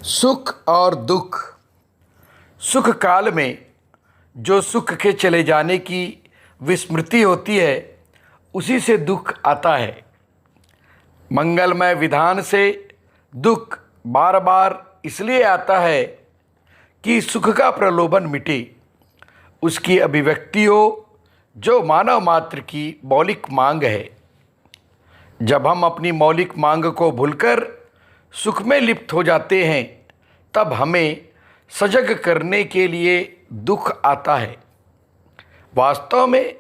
सुख और दुख। सुख काल में जो सुख के चले जाने की विस्मृति होती है, उसी से दुख आता है। मंगलमय विधान से दुख बार बार इसलिए आता है कि सुख का प्रलोभन मिटे, उसकी अभिव्यक्ति हो, जो मानव मात्र की मौलिक मांग है। जब हम अपनी मौलिक मांग को भूलकर सुख में लिप्त हो जाते हैं, तब हमें सजग करने के लिए दुख आता है। वास्तव में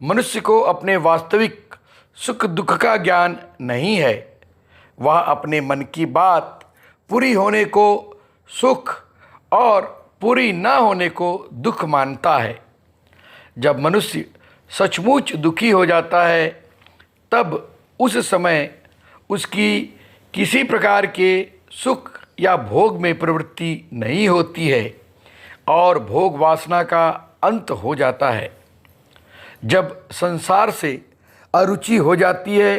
मनुष्य को अपने वास्तविक सुख दुख का ज्ञान नहीं है। वह अपने मन की बात पूरी होने को सुख और पूरी न होने को दुख मानता है। जब मनुष्य सचमुच दुखी हो जाता है, तब उस समय उसकी किसी प्रकार के सुख या भोग में प्रवृत्ति नहीं होती है और भोग वासना का अंत हो जाता है। जब संसार से अरुचि हो जाती है,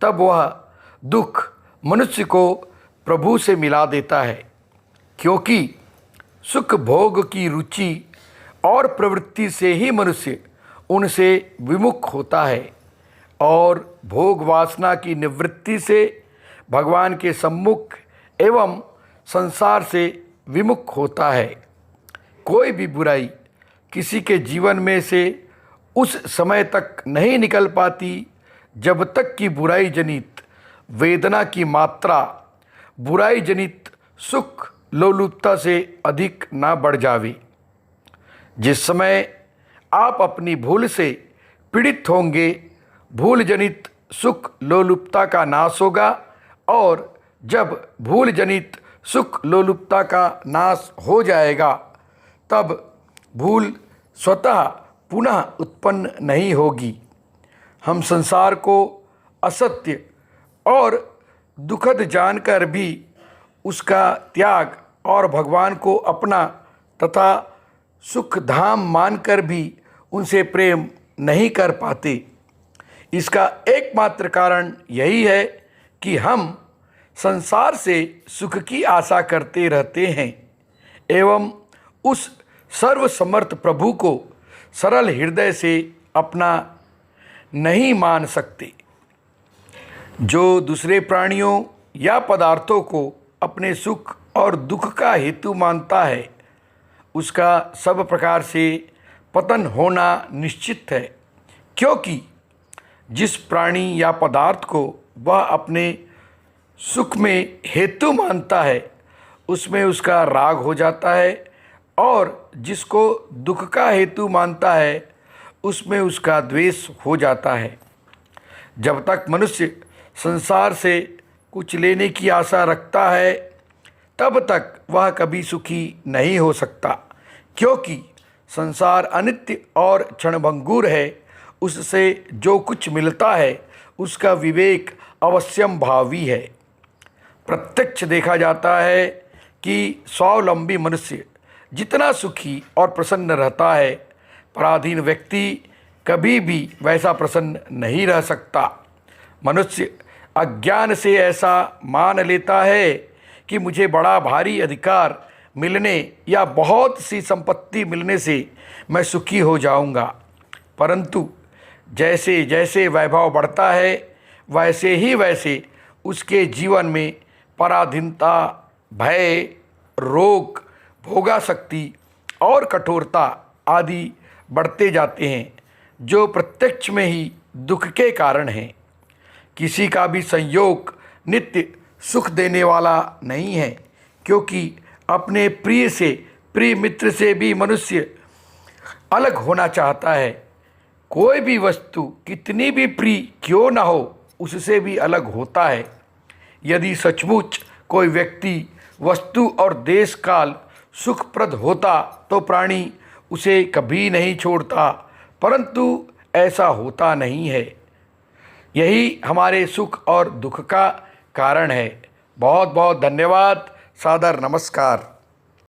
तब वह दुख मनुष्य को प्रभु से मिला देता है, क्योंकि सुख भोग की रुचि और प्रवृत्ति से ही मनुष्य उनसे विमुख होता है और भोग वासना की निवृत्ति से भगवान के सम्मुख एवं संसार से विमुख होता है। कोई भी बुराई किसी के जीवन में से उस समय तक नहीं निकल पाती जब तक कि बुराई जनित वेदना की मात्रा बुराई जनित सुख लोलुपता से अधिक ना बढ़ जावे। जिस समय आप अपनी भूल से पीड़ित होंगे, भूल जनित सुख लोलुपता का नाश होगा, और जब भूल जनित सुख लोलुपता का नाश हो जाएगा, तब भूल स्वतः पुनः उत्पन्न नहीं होगी। हम संसार को असत्य और दुखद जानकर भी उसका त्याग और भगवान को अपना तथा सुख धाम मानकर भी उनसे प्रेम नहीं कर पाते। इसका एकमात्र कारण यही है कि हम संसार से सुख की आशा करते रहते हैं एवं उस सर्वसमर्थ प्रभु को सरल हृदय से अपना नहीं मान सकते। जो दूसरे प्राणियों या पदार्थों को अपने सुख और दुख का हेतु मानता है, उसका सब प्रकार से पतन होना निश्चित है, क्योंकि जिस प्राणी या पदार्थ को वह अपने सुख में हेतु मानता है, उसमें उसका राग हो जाता है, और जिसको दुख का हेतु मानता है, उसमें उसका द्वेष हो जाता है। जब तक मनुष्य संसार से कुछ लेने की आशा रखता है, तब तक वह कभी सुखी नहीं हो सकता, क्योंकि संसार अनित्य और क्षणभंगुर है। उससे जो कुछ मिलता है, उसका विवेक अवश्यम भावी है। प्रत्यक्ष देखा जाता है कि स्वावलंबी मनुष्य जितना सुखी और प्रसन्न रहता है, पराधीन व्यक्ति कभी भी वैसा प्रसन्न नहीं रह सकता। मनुष्य अज्ञान से ऐसा मान लेता है कि मुझे बड़ा भारी अधिकार मिलने या बहुत सी संपत्ति मिलने से मैं सुखी हो जाऊंगा, परंतु जैसे जैसे वैभव बढ़ता है, वैसे ही वैसे उसके जीवन में पराधीनता, भय, रोग, भोगासक्ति और कठोरता आदि बढ़ते जाते हैं, जो प्रत्यक्ष में ही दुख के कारण हैं। किसी का भी संयोग नित्य सुख देने वाला नहीं है, क्योंकि अपने प्रिय से प्रिय मित्र से भी मनुष्य अलग होना चाहता है। कोई भी वस्तु कितनी भी प्रिय क्यों न हो, उससे भी अलग होता है। यदि सचमुच कोई व्यक्ति, वस्तु और देश काल सुखप्रद होता तो प्राणी उसे कभी नहीं छोड़ता, परंतु ऐसा होता नहीं है। यही हमारे सुख और दुख का कारण है। बहुत बहुत धन्यवाद। सादर नमस्कार।